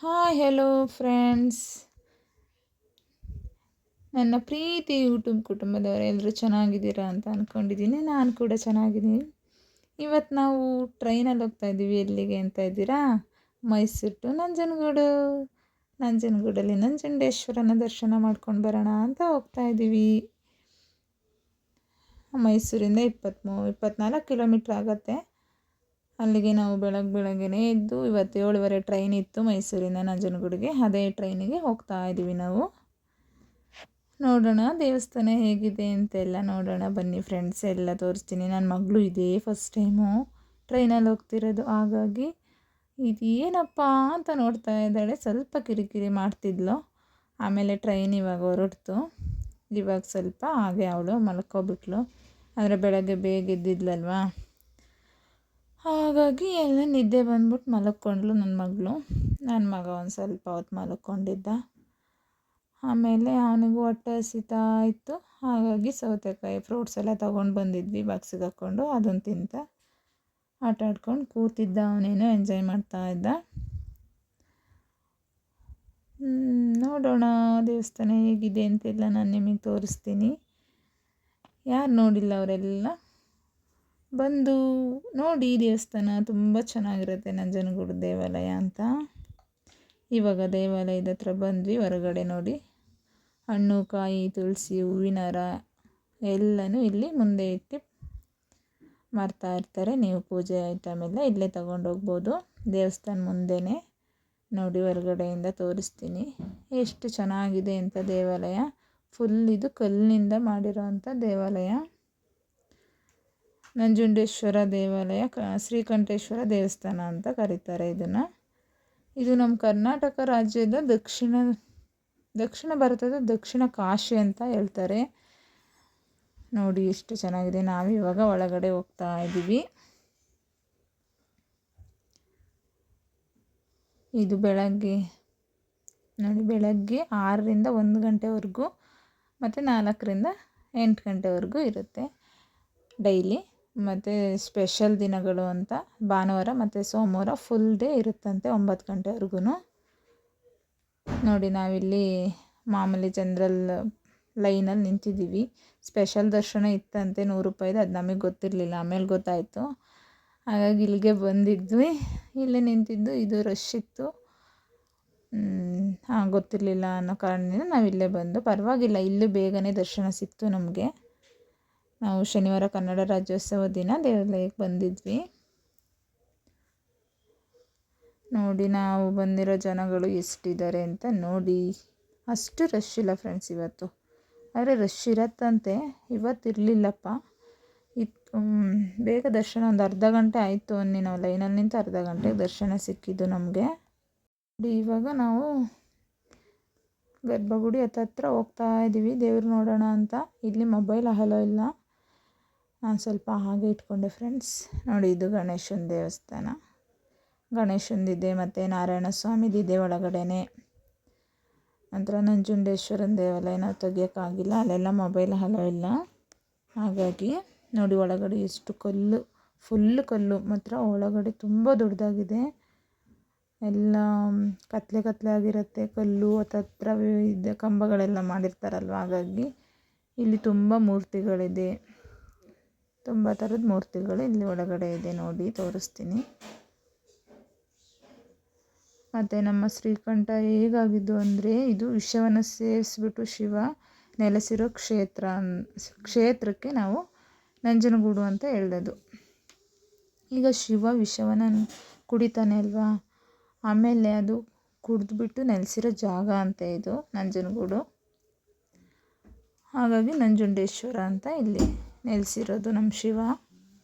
Hi hello friends, ನನ್ನ ಪ್ರೀತಿ YouTube ಕುಟುಂಬದವರು ಎಲ್ಲರೂ ಚೆನ್ನಾಗಿದ್ದೀರಾ ಅಂತ ಅಂದ್ಕೊಂಡಿದ್ದೀನಿ. ನಾನು ಕೂಡ ಚೆನ್ನಾಗಿದ್ದೀನಿ. ಇವತ್ತು ನಾವು ಟ್ರೈನಲ್ಲಿ ಹೋಗ್ತಾ ಇದ್ದೀವಿ. ಎಲ್ಲಿಗೆ ಅಂತ ಇದ್ದೀರಾ? ಮೈಸೂರು ಟು ನಂಜನಗೂಡು. ನಂಜನಗೂಡಲ್ಲಿ ನಂಜುಂಡೇಶ್ವರನ ದರ್ಶನ ಮಾಡ್ಕೊಂಡು ಬರೋಣ ಅಂತ ಹೋಗ್ತಾ ಇದ್ದೀವಿ. ಮೈಸೂರಿಂದ 24 ಕಿಲೋಮೀಟ್ರ್ ಆಗುತ್ತೆ. ಅಲ್ಲಿಗೆ ನಾವು ಬೆಳಗ್ಗೆನೇ ಎದ್ದು ಇವತ್ತು 7:30 ಟ್ರೈನ್ ಇತ್ತು ಮೈಸೂರಿಂದ ನಂಜನಗೂಡಿಗೆ. ಅದೇ ಟ್ರೈನಿಗೆ ಹೋಗ್ತಾ ಇದ್ದೀವಿ ನಾವು. ನೋಡೋಣ ದೇವಸ್ಥಾನ ಹೇಗಿದೆ ಅಂತೆಲ್ಲ ನೋಡೋಣ ಬನ್ನಿ ಫ್ರೆಂಡ್ಸ್, ಎಲ್ಲ ತೋರಿಸ್ತೀನಿ. ನನ್ನ ಮಗಳು ಇದೇ ಫಸ್ಟ್ ಟೈಮು ಟ್ರೈನಲ್ಲಿ ಹೋಗ್ತಿರೋದು, ಹಾಗಾಗಿ ಇದೇನಪ್ಪ ಅಂತ ನೋಡ್ತಾ ಇದ್ದಾಳೆ. ಸ್ವಲ್ಪ ಕಿರಿಕಿರಿ ಮಾಡ್ತಿದ್ಲು. ಆಮೇಲೆ ಟ್ರೈನ್ ಇವಾಗ ಹೊರಡ್ತು. ಇವಾಗ ಸ್ವಲ್ಪ ಹಾಗೆ ಅವಳು ಮಲ್ಕೊಬಿಟ್ಲು. ಆದರೆ ಬೆಳಗ್ಗೆ ಬೇಗ ಎದ್ದಿದ್ಲಲ್ವಾ, ಹಾಗಾಗಿ ಎಲ್ಲ ನಿದ್ದೆ ಬಂದ್ಬಿಟ್ಟು ಮಲ್ಕೊಂಡ್ಳು ನನ್ನ ಮಗಳು. ನನ್ನ ಮಗ ಒಂದು ಸ್ವಲ್ಪ ಹೊತ್ತು ಮಲ್ಕೊಂಡಿದ್ದ. ಆಮೇಲೆ ಅವನಿಗೂ ಹೊಟ್ಟೆ ಹಸಿತಾ ಇತ್ತು, ಹಾಗಾಗಿ ಸೌತೆಕಾಯಿ ಫ್ರೂಟ್ಸ್ ಎಲ್ಲ ತೊಗೊಂಡು ಬಂದಿದ್ವಿ ಬಾಕ್ಸಿಗೆ ಹಾಕ್ಕೊಂಡು. ಅದನ್ನು ತಿಂತ ಆಟ ಆಡ್ಕೊಂಡು ಕೂತಿದ್ದ. ಅವನೇನೋ ಎಂಜಾಯ್ ಮಾಡ್ತಾ ಇದ್ದ. ನೋಡೋಣ ದೇವಸ್ಥಾನ ಹೇಗಿದೆ ಅಂತೆಲ್ಲ ನಾನು ನಿಮಗೆ ತೋರಿಸ್ತೀನಿ. ಯಾರು ನೋಡಿಲ್ಲ ಅವರೆಲ್ಲ ಬಂದು ನೋಡಿ. ದೇವಸ್ಥಾನ ತುಂಬ ಚೆನ್ನಾಗಿರುತ್ತೆ, ನಂಜನಗೂಡು ದೇವಾಲಯ ಅಂತ. ಇವಾಗ ದೇವಾಲಯದ ಹತ್ರ ಬಂದ್ವಿ. ಹೊರಗಡೆ ನೋಡಿ ಹಣ್ಣು ಕಾಯಿ ತುಳಸಿ ಹೂವಿನ ಹಾರ ಎಲ್ಲನೂ ಇಲ್ಲಿ ಮುಂದೆ ಇಟ್ಟು ಮಾರ್ತಾ ಇರ್ತಾರೆ. ನೀವು ಪೂಜೆ ಐಟಮ್ ಎಲ್ಲ ಇಲ್ಲೇ ತಗೊಂಡೋಗ್ಬೋದು. ದೇವಸ್ಥಾನ ಮುಂದೆನೇ ನೋಡಿ, ಹೊರಗಡೆಯಿಂದ ತೋರಿಸ್ತೀನಿ ಎಷ್ಟು ಚೆನ್ನಾಗಿದೆ ಅಂತ ದೇವಾಲಯ. ಫುಲ್ ಇದು ಕಲ್ಲಿನಿಂದ ಮಾಡಿರೋವಂಥ ದೇವಾಲಯ. ನಂಜುಂಡೇಶ್ವರ ದೇವಾಲಯ, ಶ್ರೀಕಂಠೇಶ್ವರ ದೇವಸ್ಥಾನ ಅಂತ ಕರೀತಾರೆ ಇದನ್ನು. ಇದು ನಮ್ಮ ಕರ್ನಾಟಕ ರಾಜ್ಯದ ದಕ್ಷಿಣ ಭಾರತದ ದಕ್ಷಿಣ ಕಾಶಿ ಅಂತ ಹೇಳ್ತಾರೆ. ನೋಡಿ ಎಷ್ಟು ಚೆನ್ನಾಗಿದೆ. ನಾವಿವಾಗ ಒಳಗಡೆ ಹೋಗ್ತಾ ಇದ್ದೀವಿ. ಇದು ಬೆಳಗ್ಗೆ 6ರಿಂದ 1 ಗಂಟೆವರೆಗೂ ಮತ್ತು 4ರಿಂದ 8 ಗಂಟೆವರೆಗೂ ಇರುತ್ತೆ ಡೈಲಿ. ಮತ್ತು ಸ್ಪೆಷಲ್ ದಿನಗಳು ಅಂತ ಭಾನುವಾರ ಮತ್ತು ಸೋಮವಾರ ಫುಲ್ ಡೇ ಇರುತ್ತಂತೆ 9 ಗಂಟೆವರೆಗೂ. ನೋಡಿ ನಾವಿಲ್ಲಿ ಮಾಮೂಲಿ ಜನರಲ್ ಲೈನಲ್ಲಿ ನಿಂತಿದ್ದೀವಿ. ಸ್ಪೆಷಲ್ ದರ್ಶನ ಇತ್ತಂತೆ 100 ರೂಪಾಯಿದು, ಅದು ನಮಗೆ ಗೊತ್ತಿರಲಿಲ್ಲ, ಆಮೇಲೆ ಗೊತ್ತಾಯಿತು. ಹಾಗಾಗಿ ಇಲ್ಲಿಗೆ ಬಂದಿದ್ವಿ. ಇಲ್ಲೇ ನಿಂತಿದ್ದು. ಇದು ರಶ್ ಇತ್ತು, ಗೊತ್ತಿರಲಿಲ್ಲ ಅನ್ನೋ ಕಾರಣದಿಂದ ನಾವಿಲ್ಲೇ ಬಂದು. ಪರವಾಗಿಲ್ಲ, ಇಲ್ಲೂ ಬೇಗನೆ ದರ್ಶನ ಸಿಕ್ತು ನಮಗೆ. ನಾವು ಶನಿವಾರ ಕನ್ನಡ ರಾಜ್ಯೋತ್ಸವ ದಿನ ದೇವಾಲಯಕ್ಕೆ ಬಂದಿದ್ವಿ. ನೋಡಿ ನಾವು ಬಂದಿರೋ ಜನಗಳು ಎಷ್ಟಿದ್ದಾರೆ ಅಂತ ನೋಡಿ. ಅಷ್ಟು ರಶ್ ಇಲ್ಲ ಫ್ರೆಂಡ್ಸ್ ಇವತ್ತು, ಆದರೆ ರಶ್ ಇರತ್ತಂತೆ. ಇವತ್ತಿರಲಿಲ್ಲಪ್ಪ. ಬೇಗ ದರ್ಶನ ಒಂದು ಅರ್ಧ ಗಂಟೆ ಆಯಿತು ಅನ್ನಿ. ನಾವು ಲೈನಲ್ಲಿ ನಿಂತು ಅರ್ಧ ಗಂಟೆಗೆ ದರ್ಶನ ಸಿಕ್ಕಿದ್ದು ನಮಗೆ. ಇವಾಗ ನಾವು ಗರ್ಭಗುಡಿ ಹತ್ರ ಹೋಗ್ತಾ ಇದ್ದೀವಿ ದೇವ್ರು ನೋಡೋಣ ಅಂತ. ಇಲ್ಲಿ ಮೊಬೈಲ್ ಅಲೋ ಇಲ್ಲ, ನಾನು ಸ್ವಲ್ಪ ಹಾಗೆ ಇಟ್ಕೊಂಡೆ ಫ್ರೆಂಡ್ಸ್. ನೋಡಿ ಇದು ಗಣೇಶನ ದೇವಸ್ಥಾನ. ಗಣೇಶಂದಿದೆ ಮತ್ತು ನಾರಾಯಣ ಸ್ವಾಮಿದಿದೆ ಒಳಗಡೆನೆ. ನಂತರ ನಂಜುಂಡೇಶ್ವರನ ದೇವಾಲಯ ನಾವು ತೆಗಿಯೋಕ್ಕಾಗಿಲ್ಲ, ಅಲ್ಲೆಲ್ಲ ಮೊಬೈಲ್ ಅಲೋ ಇಲ್ಲ. ಹಾಗಾಗಿ ನೋಡಿ ಒಳಗಡೆ ಎಷ್ಟು ಕಲ್ಲು, ಫುಲ್ ಕಲ್ಲು ಮಾತ್ರ. ಒಳಗಡೆ ತುಂಬ ದೊಡ್ಡದಾಗಿದೆ. ಎಲ್ಲ ಕತ್ಲೆ ಆಗಿರುತ್ತೆ. ಕಲ್ಲು ಹತ್ತತ್ರ ಇದೆ, ಕಂಬಗಳೆಲ್ಲ ಮಾಡಿರ್ತಾರಲ್ವ. ಹಾಗಾಗಿ ಇಲ್ಲಿ ತುಂಬ ಮೂರ್ತಿಗಳಿದೆ, ತುಂಬ ಥರದ ಮೂರ್ತಿಗಳು ಇಲ್ಲಿ ಒಳಗಡೆ ಇದೆ. ನೋಡಿ ತೋರಿಸ್ತೀನಿ. ಮತ್ತು ನಮ್ಮ ಶ್ರೀಕಂಠ ಹೇಗಾಗಿದ್ದು ಅಂದರೆ, ಇದು ವಿಷವನ್ನು ಸೇರಿಸ್ಬಿಟ್ಟು ಶಿವ ನೆಲೆಸಿರೋ ಕ್ಷೇತ್ರಕ್ಕೆ ನಾವು ನಂಜನಗೂಡು ಅಂತ ಹೇಳೋದು. ಈಗ ಶಿವ ವಿಷವನ್ನು ಕುಡಿತಾನೆ ಅಲ್ವಾ, ಆಮೇಲೆ ಅದು ಕುಡಿದ್ಬಿಟ್ಟು ನೆಲೆಸಿರೋ ಜಾಗ ಅಂತ ಇದು ನಂಜನಗೂಡು. ಹಾಗಾಗಿ ನಂಜುಂಡೇಶ್ವರ ಅಂತ ಇಲ್ಲಿ ನೆಲೆಸಿರೋದು ನಮ್ಮ ಶಿವ.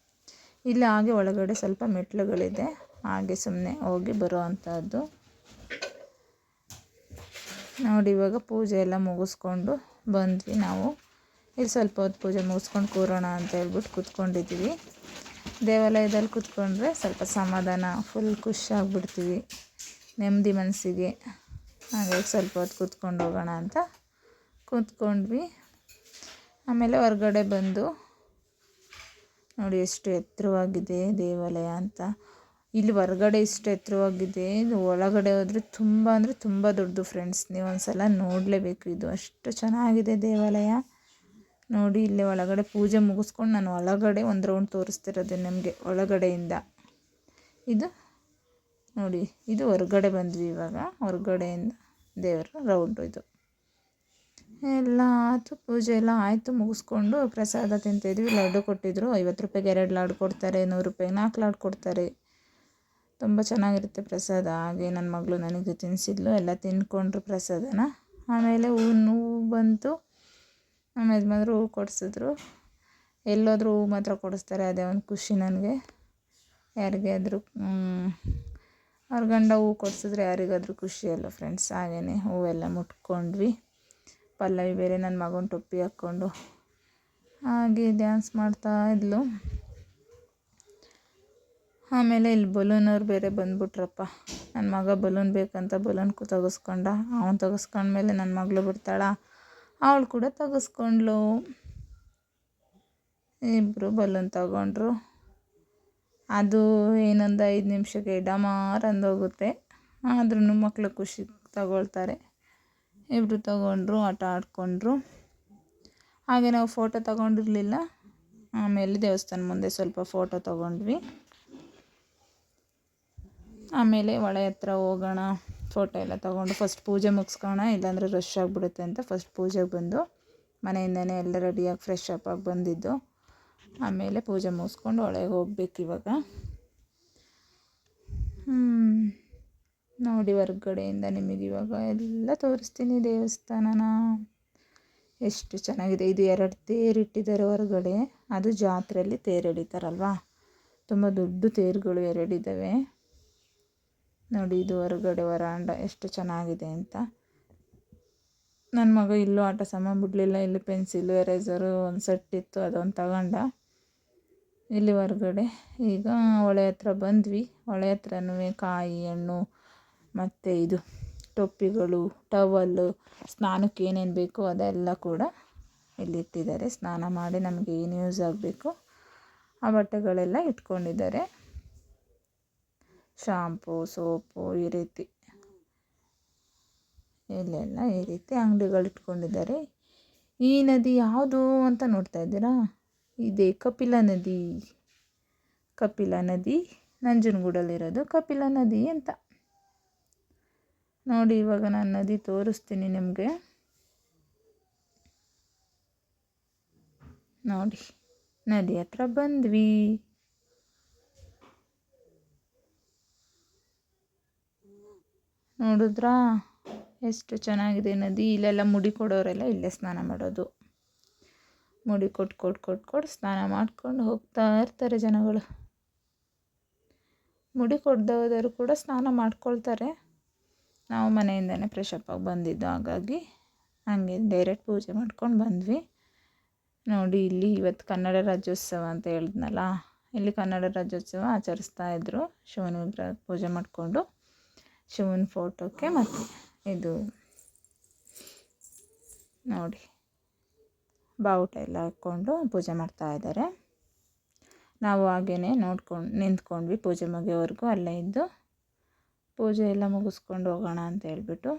ಇಲ್ಲಿ ಹಾಗೆ ಒಳಗಡೆ ಸ್ವಲ್ಪ ಮೆಟ್ಲುಗಳಿದೆ, ಹಾಗೆ ಸುಮ್ಮನೆ ಹೋಗಿ ಬರೋ ಅಂಥದ್ದು. ನೋಡಿ ಇವಾಗ ಪೂಜೆ ಎಲ್ಲ ಮುಗಿಸ್ಕೊಂಡು ಬಂದ್ವಿ ನಾವು. ಇಲ್ಲಿ ಸ್ವಲ್ಪ ಹೊತ್ತು ಪೂಜೆ ಮುಗಿಸ್ಕೊಂಡು ಕೂರೋಣ ಅಂತ ಹೇಳ್ಬಿಟ್ಟು ಕೂತ್ಕೊಂಡಿದ್ದೀವಿ. ದೇವಾಲಯದಲ್ಲಿ ಕೂತ್ಕೊಂಡ್ರೆ ಸ್ವಲ್ಪ ಸಮಾಧಾನ, ಫುಲ್ ಖುಷಿಯಾಗ್ಬಿಡ್ತೀವಿ, ನೆಮ್ಮದಿ ಮನಸ್ಸಿಗೆ. ಹಾಗಾಗಿ ಸ್ವಲ್ಪ ಹೊತ್ತು ಕೂತ್ಕೊಂಡು ಹೋಗೋಣ ಅಂತ ಕೂತ್ಕೊಂಡ್ವಿ. ಆಮೇಲೆ ಹೊರಗಡೆ ಬಂದು ನೋಡಿ ಎಷ್ಟು ಎತ್ತರವಾಗಿದೆ ದೇವಾಲಯ ಅಂತ. ಇಲ್ಲಿ ಹೊರಗಡೆ ಇಷ್ಟು ಎತ್ತರವಾಗಿದೆ, ಇದು ಒಳಗಡೆ ಹೋದರೆ ತುಂಬ ಅಂದರೆ ತುಂಬ ದೊಡ್ಡದು ಫ್ರೆಂಡ್ಸ್. ನೀವು ಒಂದು ಸಲ ನೋಡಲೇಬೇಕು, ಇದು ಅಷ್ಟು ಚೆನ್ನಾಗಿದೆ ದೇವಾಲಯ. ನೋಡಿ ಇಲ್ಲಿ ಒಳಗಡೆ ಪೂಜೆ ಮುಗಿಸ್ಕೊಂಡು ನಾನು ಒಳಗಡೆ ಒಂದು ರೌಂಡ್ ತೋರಿಸ್ತಿರೋದು ನಿಮಗೆ ಒಳಗಡೆಯಿಂದ. ಇದು ನೋಡಿ, ಇದು ಹೊರಗಡೆ ಬಂದ್ವಿ ಇವಾಗ, ಹೊರಗಡೆಯಿಂದ ದೇವರ ರೌಂಡು ಇದು ಎಲ್ಲ ಆಯಿತು. ಪೂಜೆ ಎಲ್ಲ ಆಯಿತು, ಮುಗಿಸ್ಕೊಂಡು ಪ್ರಸಾದ ತಿಂತಿದ್ವಿ. ಲಡ್ಡು ಕೊಟ್ಟಿದ್ದರು, 50 ರೂಪಾಯಿಗೆ 2 ಲಾಡು ಕೊಡ್ತಾರೆ, 100 ರೂಪಾಯಿಗೆ 4 ಲಾಡು ಕೊಡ್ತಾರೆ. ತುಂಬ ಚೆನ್ನಾಗಿರುತ್ತೆ ಪ್ರಸಾದ. ಹಾಗೆ ನನ್ನ ಮಗಳು ನನಗೆ ತಿನ್ನಿಸಿದ್ಲು, ಎಲ್ಲ ತಿಂದ್ಕೊಂಡ್ರು ಪ್ರಸಾದನ. ಆಮೇಲೆ ಹೂವು ಬಂತು, ನಮ್ಮ ಯಜಮಾನ್ರು ಹೂವು ಕೊಡಿಸಿದ್ರು. ಎಲ್ಲೋದ್ರೂ ಹೂವು ಮಾತ್ರ ಕೊಡಿಸ್ತಾರೆ, ಅದೇ ಒಂದು ಖುಷಿ ನನಗೆ. ಯಾರಿಗೆ ಆದರೂ ಅವ್ರ ಗಂಡ ಹೂವು ಕೊಡಿಸಿದ್ರೆ ಯಾರಿಗಾದ್ರೂ ಖುಷಿ ಅಲ್ಲ ಫ್ರೆಂಡ್ಸ್. ಹಾಗೆಯೇ ಹೂವೆಲ್ಲ ಮುಟ್ಕೊಂಡ್ವಿ. ಪಲ್ಲವಿ ಬೇರೆ ನನ್ನ ಮಗನ ಟೊಪ್ಪಿ ಹಾಕ್ಕೊಂಡು ಹಾಗೆ ಡ್ಯಾನ್ಸ್ ಮಾಡ್ತಾ ಇದ್ಲು. ಆಮೇಲೆ ಇಲ್ಲಿ ಬಲೂನವ್ರು ಬೇರೆ ಬಂದ್ಬಿಟ್ರಪ್ಪ. ನನ್ನ ಮಗ ಬಲೂನ್ ಬೇಕಂತ ಬಲೂನ್ ತೆಗೆಸ್ಕೊಂಡ. ಅವನು ತೆಗೆಸ್ಕೊಂಡ್ಮೇಲೆ ನನ್ನ ಮಗಳು ಬಿಡ್ತಾಳ, ಅವಳು ಕೂಡ ತೆಗೆಸ್ಕೊಂಡ್ಳು. ಇಬ್ಬರು ಬಲೂನ್ ತಗೊಂಡ್ರು. ಅದು ಏನೊಂದು 5 ನಿಮಿಷಕ್ಕೆ ಡಮಾರ್ ಅಂದೋಗುತ್ತೆ. ಆದ್ರೂ ಮಕ್ಕಳು ಖುಷಿ ತಗೊಳ್ತಾರೆ. ಇಬ್ಬರು ತಗೊಂಡ್ರು, ಆಟ ಆಡ್ಕೊಂಡ್ರು. ಹಾಗೆ ನಾವು ಫೋಟೋ ತಗೊಂಡಿರಲಿಲ್ಲ. ಆಮೇಲೆ ದೇವಸ್ಥಾನ ಮುಂದೆ ಸ್ವಲ್ಪ ಫೋಟೋ ತಗೊಂಡ್ವಿ. ಆಮೇಲೆ ಹೊಳೆ ಹತ್ರ ಹೋಗೋಣ, ಫೋಟೋ ಎಲ್ಲ ತೊಗೊಂಡು ಫಸ್ಟ್ ಪೂಜೆ ಮುಗಿಸ್ಕೋಣ, ಇಲ್ಲಾಂದರೆ ರಶ್ ಆಗಿಬಿಡುತ್ತೆ ಅಂತ ಫಸ್ಟ್ ಪೂಜೆಗೆ ಬಂದು ಮನೆಯಿಂದನೇ ಎಲ್ಲ ರೆಡಿಯಾಗಿ ಫ್ರೆಶ್ ಅಪ್ ಆಗಿ ಬಂದಿದ್ದು. ಆಮೇಲೆ ಪೂಜೆ ಮುಗಿಸ್ಕೊಂಡು ಹೊಳೆಗೆ ಹೋಗ್ಬೇಕು ಇವಾಗ. ನೋಡಿ ಹೊರಗಡೆಯಿಂದ ನಿಮಗೆ ಇವಾಗ ಎಲ್ಲ ತೋರಿಸ್ತೀನಿ ದೇವಸ್ಥಾನನ. ಎಷ್ಟು ಚೆನ್ನಾಗಿದೆ. ಇದು 2 ತೇರಿಟ್ಟಿದ್ದಾರೆ ಹೊರಗಡೆ. ಅದು ಜಾತ್ರೆಯಲ್ಲಿ ತೇರು ಎಳಿತಾರಲ್ವ, ತುಂಬ ದೊಡ್ಡ ತೇರುಗಳು 2 ಇದ್ದಾವೆ. ನೋಡಿ ಇದು ಹೊರಗಡೆ ವರಾಂಡ ಎಷ್ಟು ಚೆನ್ನಾಗಿದೆ ಅಂತ. ನನ್ನ ಮಗ ಇಲ್ಲೂ ಆಟ ಸಾಮಾನು ಬಿಡಲಿಲ್ಲ. ಇಲ್ಲಿ ಪೆನ್ಸಿಲು, ಎರೇಸರು, ಒಂದು ಸೆಟ್ ಇತ್ತು, ಅದೊಂದು ತಗೊಂಡ. ಇಲ್ಲಿ ಹೊರಗಡೆ ಈಗ ಹೊಳೆ ಹತ್ರ ಬಂದ್ವಿ. ಹೊಳೆ ಹತ್ರನೂ ಕಾಯಿ ಹಣ್ಣು ಮತ್ತು ಇದು ಟೊಪ್ಪಿಗಳು, ಟವಲ್ಲು, ಸ್ನಾನಕ್ಕೆ ಏನೇನು ಬೇಕೋ ಅದೆಲ್ಲ ಕೂಡ ಇಲ್ಲಿಟ್ಟಿದ್ದಾರೆ. ಸ್ನಾನ ಮಾಡಿ ನಮಗೆ ಏನು ಯೂಸ್ ಆಗಬೇಕು ಆ ಬಟ್ಟೆಗಳೆಲ್ಲ ಇಟ್ಕೊಂಡಿದ್ದಾರೆ. ಶಾಂಪು, ಸೋಪು, ಈ ರೀತಿ ಇಲ್ಲೆಲ್ಲ ಈ ರೀತಿ ಅಂಗಡಿಗಳು ಇಟ್ಕೊಂಡಿದ್ದಾರೆ. ಈ ನದಿ ಯಾವುದು ಅಂತ ನೋಡ್ತಾ ಇದ್ದೀರಾ? ಇದೇ ಕಪಿಲ ನದಿ. ಕಪಿಲ ನದಿ ನಂಜನಗೂಡಲ್ಲಿರೋದು ಕಪಿಲ ನದಿ ಅಂತ. ನೋಡಿ ಇವಾಗ ನಾನು ನದಿ ತೋರಿಸ್ತೀನಿ ನಿಮಗೆ. ನೋಡಿ ನದಿ ಹತ್ರ ಬಂದ್ವಿ. ನೋಡಿದ್ರಾ ಎಷ್ಟು ಚೆನ್ನಾಗಿದೆ ನದಿ. ಇಲ್ಲೆಲ್ಲ ಮುಡಿ ಕೊಡೋರೆಲ್ಲ ಇಲ್ಲೇ ಸ್ನಾನ ಮಾಡೋದು. ಮುಡಿ ಕೊಟ್ಟು ಸ್ನಾನ ಮಾಡ್ಕೊಂಡು ಹೋಗ್ತಾ ಇರ್ತಾರೆ ಜನಗಳು. ಮುಡಿ ಕೊಡ್ದವರು ಕೂಡ ಸ್ನಾನ ಮಾಡ್ಕೊಳ್ತಾರೆ. ನಾವು ಮನೆಯಿಂದನೇ ಫ್ರೆಶ್ ಅಪ್ ಆಗಿ ಬಂದಿದ್ದು, ಹಾಗಾಗಿ ಹಾಗೆ ಡೈರೆಕ್ಟ್ ಪೂಜೆ ಮಾಡ್ಕೊಂಡು ಬಂದ್ವಿ. ನೋಡಿ ಇಲ್ಲಿ ಇವತ್ತು ಕನ್ನಡ ರಾಜ್ಯೋತ್ಸವ ಅಂತ ಹೇಳಿದ್ನಲ್ಲ, ಇಲ್ಲಿ ಕನ್ನಡ ರಾಜ್ಯೋತ್ಸವ ಆಚರಿಸ್ತಾ ಇದ್ದರು. ಶಿವನ ವಿಗ್ರಹ ಪೂಜೆ ಮಾಡಿಕೊಂಡು ಶಿವನ ಫೋಟೋಕ್ಕೆ ಮತ್ತು ಇದು ನೋಡಿ ಬಾವುಟ ಎಲ್ಲ ಹಾಕ್ಕೊಂಡು ಪೂಜೆ ಮಾಡ್ತಾ ಇದ್ದಾರೆ. ನಾವು ಹಾಗೇ ನಿಂತ್ಕೊಂಡ್ವಿ ಪೂಜೆ ಮುಗಿಯೋವರೆಗೂ ಅಲ್ಲೇ ಇದ್ದು. ಪೂಜೆ ಎಲ್ಲ ಮುಗಿಸ್ಕೊಂಡು ಹೋಗೋಣ ಅಂತ ಹೇಳ್ಬಿಟ್ಟು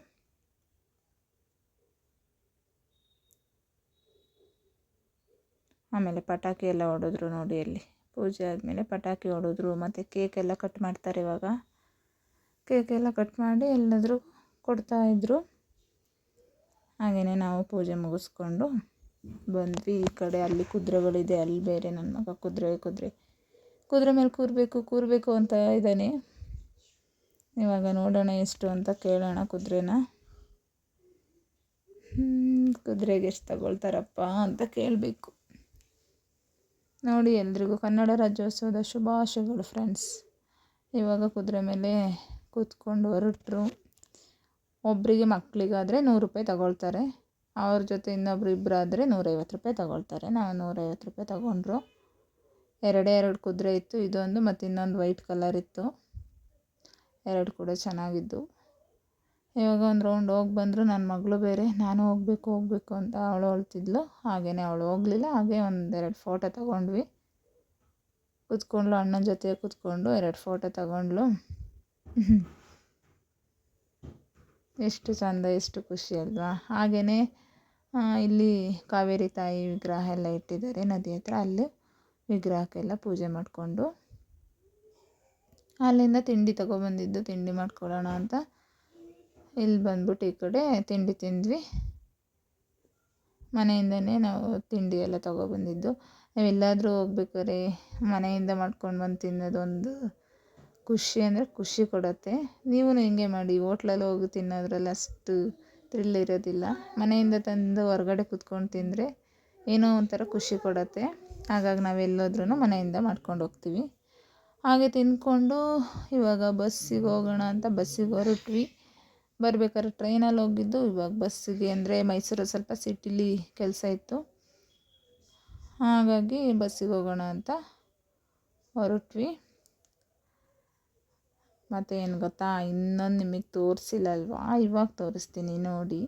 ಆಮೇಲೆ ಪಟಾಕಿ ಎಲ್ಲ ಹೊಡೆದ್ರು. ನೋಡಿ ಅಲ್ಲಿ ಪೂಜೆ ಆದಮೇಲೆ ಪಟಾಕಿ ಹೊಡೆದ್ರು. ಮತ್ತು ಕೇಕೆಲ್ಲ ಕಟ್ ಮಾಡ್ತಾರೆ ಇವಾಗ. ಕೇಕೆಲ್ಲ ಕಟ್ ಮಾಡಿ ಎಲ್ಲಾದರೂ ಕೊಡ್ತಾಯಿದ್ರು. ಹಾಗೆಯೇ ನಾವು ಪೂಜೆ ಮುಗಿಸ್ಕೊಂಡು ಬಂದ್ವಿ. ಈ ಕಡೆ ಅಲ್ಲಿ ಕುದುರೆಗಳಿದೆ, ಅಲ್ಲಿ ಬೇರೆ ನನ್ನ ಮಗ ಕುದುರೆ ಮೇಲೆ ಕೂರಬೇಕು ಅಂತ ಇದ್ದಾನೆ. ಇವಾಗ ನೋಡೋಣ ಎಷ್ಟು ಅಂತ ಕೇಳೋಣ ಕುದುರೆನ. ಕುದುರೆಗೆ ಎಷ್ಟು ತಗೊಳ್ತಾರಪ್ಪ ಅಂತ ಕೇಳಬೇಕು. ನೋಡಿ ಎಲ್ರಿಗೂ ಕನ್ನಡ ರಾಜ್ಯೋತ್ಸವದ ಶುಭಾಶಯಗಳು ಫ್ರೆಂಡ್ಸ್. ಇವಾಗ ಕುದುರೆ ಮೇಲೆ ಕೂತ್ಕೊಂಡು ಹೊರಟರು. ಒಬ್ಬರಿಗೆ ಮಕ್ಕಳಿಗಾದರೆ 100 ರೂಪಾಯಿ ತಗೊಳ್ತಾರೆ. ಅವ್ರ ಜೊತೆ ಇನ್ನೊಬ್ರು ಇಬ್ಬರಾದರೆ 150 ರೂಪಾಯಿ ತಗೊಳ್ತಾರೆ. ನಾವು 150 ರೂಪಾಯಿ ತಗೊಂಡ್ರು. 2 ಕುದುರೆ ಇತ್ತು, ಇದೊಂದು ಮತ್ತು ಇನ್ನೊಂದು ವೈಟ್ ಕಲರ್ ಇತ್ತು. 2 ಕೂಡ ಚೆನ್ನಾಗಿದ್ದು. ಇವಾಗ ಒಂದು ರೌಂಡ್ ಹೋಗಿ ಬಂದರು. ನನ್ನ ಮಗಳು ಬೇರೆ ನಾನು ಹೋಗಬೇಕು ಅಂತ ಅವಳು ಹೇಳ್ತಿದ್ಲು. ಹಾಗೆಯೇ ಅವಳು ಹೋಗಲಿಲ್ಲ. ಹಾಗೆ 1-2 ಫೋಟೋ ತಗೊಂಡ್ವಿ. ಕೂತ್ಕೊಂಡ್ಲು, ಅಣ್ಣನ ಜೊತೆ ಕೂತ್ಕೊಂಡು 2 ಫೋಟೋ ತಗೊಂಡ್ಲು. ಎಷ್ಟು ಚಂದ, ಎಷ್ಟು ಖುಷಿ ಅಲ್ವಾ. ಹಾಗೆಯೇ ಇಲ್ಲಿ ಕಾವೇರಿ ತಾಯಿ ವಿಗ್ರಹ ಎಲ್ಲ ಇಟ್ಟಿದ್ದಾರೆ ನದಿ ಹತ್ರ. ಅಲ್ಲಿ ವಿಗ್ರಹಕ್ಕೆಲ್ಲ ಪೂಜೆ ಮಾಡಿಕೊಂಡು ಅಲ್ಲಿಂದ ತಿಂಡಿ ತೊಗೊಬಂದಿದ್ದು, ತಿಂಡಿ ಮಾಡ್ಕೊಳ್ಳೋಣ ಅಂತ ಇಲ್ಲಿ ಬಂದ್ಬಿಟ್ಟು ಈ ಕಡೆ ತಿಂಡಿ ತಿಂದ್ವಿ. ಮನೆಯಿಂದನೇ ನಾವು ತಿಂಡಿ ಎಲ್ಲ ತೊಗೊಬಂದಿದ್ದು. ನಾವೆಲ್ಲಾದರೂ ಹೋಗ್ಬೇಕಾದ್ರೆ ಮನೆಯಿಂದ ಮಾಡ್ಕೊಂಡು ಬಂದು ತಿನ್ನೋದೊಂದು ಖುಷಿ ಅಂದರೆ ಖುಷಿ ಕೊಡುತ್ತೆ. ನೀವು ಹಿಂಗೆ ಮಾಡಿ, ಹೋಟ್ಲಲ್ಲಿ ಹೋಗಿ ತಿನ್ನೋದ್ರಲ್ಲಿ ಅಷ್ಟು ಥ್ರಿಲ್ ಇರೋದಿಲ್ಲ. ಮನೆಯಿಂದ ತಂದು ಹೊರಗಡೆ ಕೂತ್ಕೊಂಡು ತಿಂದರೆ ಏನೋ ಒಂಥರ ಖುಷಿ ಕೊಡುತ್ತೆ. ಹಾಗಾಗಿ ನಾವೆಲ್ಲೋದ್ರೂ ಮನೆಯಿಂದ ಮಾಡ್ಕೊಂಡು ಹೋಗ್ತೀವಿ. ಹಾಗೆ ತಿಂದ್ಕೊಂಡು ಇವಾಗ ಬಸ್ಸಿಗೆ ಹೋಗೋಣ ಅಂತ ಬಸ್ಸಿಗೆ ಹೊರಟ್ವಿ. ಬರ್ಬೇಕಾದ್ರೆ ಟ್ರೈನಲ್ಲಿ ಹೋಗಿದ್ದು, ಇವಾಗ ಬಸ್ಸಿಗೆ ಅಂದರೆ ಮೈಸೂರು ಸ್ವಲ್ಪ ಸಿಟಿಲಿ ಕೆಲಸ ಇತ್ತು, ಹಾಗಾಗಿ ಬಸ್ಸಿಗೆ ಹೋಗೋಣ ಅಂತ ಹೊರಟ್ವಿ. ಮತ್ತು ಏನು ಗೊತ್ತಾ, ಇನ್ನೊಂದು ನಿಮಗೆ ತೋರಿಸಿಲ್ಲ ಅಲ್ವಾ, ಇವಾಗ ತೋರಿಸ್ತೀನಿ ನೋಡಿ.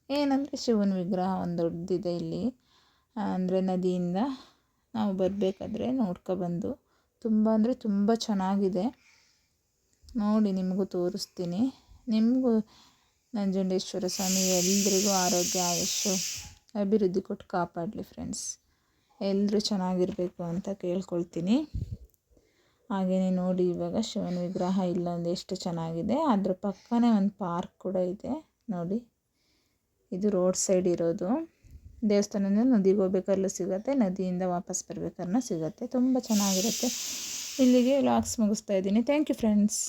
ಏನಂದರೆ ಶಿವನ ವಿಗ್ರಹ ಒಂದು ದೊಡ್ಡದಿದೆ ಇಲ್ಲಿ. ಅಂದರೆ ನದಿಯಿಂದ ನಾವು ಬರಬೇಕಾದ್ರೆ ನೋಡ್ಕೊಬಂದು, ತುಂಬ ಅಂದರೆ ತುಂಬ ಚೆನ್ನಾಗಿದೆ. ನೋಡಿ ನಿಮಗೂ ತೋರಿಸ್ತೀನಿ. ನಿಮಗೂ ನಂಜುಂಡೇಶ್ವರ ಸ್ವಾಮಿ ಎಲ್ರಿಗೂ ಆರೋಗ್ಯ, ಆಯುಷ್ಯ, ಅಭಿವೃದ್ಧಿ ಕೊಟ್ಟು ಕಾಪಾಡಲಿ ಫ್ರೆಂಡ್ಸ್. ಎಲ್ಲರೂ ಚೆನ್ನಾಗಿರಬೇಕು ಅಂತ ಕೇಳ್ಕೊಳ್ತೀನಿ. ಹಾಗೆಯೇ ನೋಡಿ, ಇವಾಗ ಶಿವನ ವಿಗ್ರಹ ಇಲ್ಲೊಂದು ಎಷ್ಟು ಚೆನ್ನಾಗಿದೆ. ಅದ್ರ ಪಕ್ಕನೇ ಒಂದು ಪಾರ್ಕ್ ಕೂಡ ಇದೆ ನೋಡಿ. ಇದು ರೋಡ್ ಸೈಡ್ ಇರೋದು. ದೇವಸ್ಥಾನದಿಂದ ನದಿಗೆ ಹೋಗ್ಬೇಕಾದ್ರೂ ಸಿಗುತ್ತೆ, ನದಿಯಿಂದ ವಾಪಸ್ ಬರ್ಬೇಕಾದ್ರೂ ಸಿಗುತ್ತೆ. ತುಂಬ ಚೆನ್ನಾಗಿರುತ್ತೆ. ಇಲ್ಲಿಗೆ ವ್ಲಾಗ್ಸ್ ಮುಗಿಸ್ತಾ ಇದ್ದೀನಿ. Thank you friends.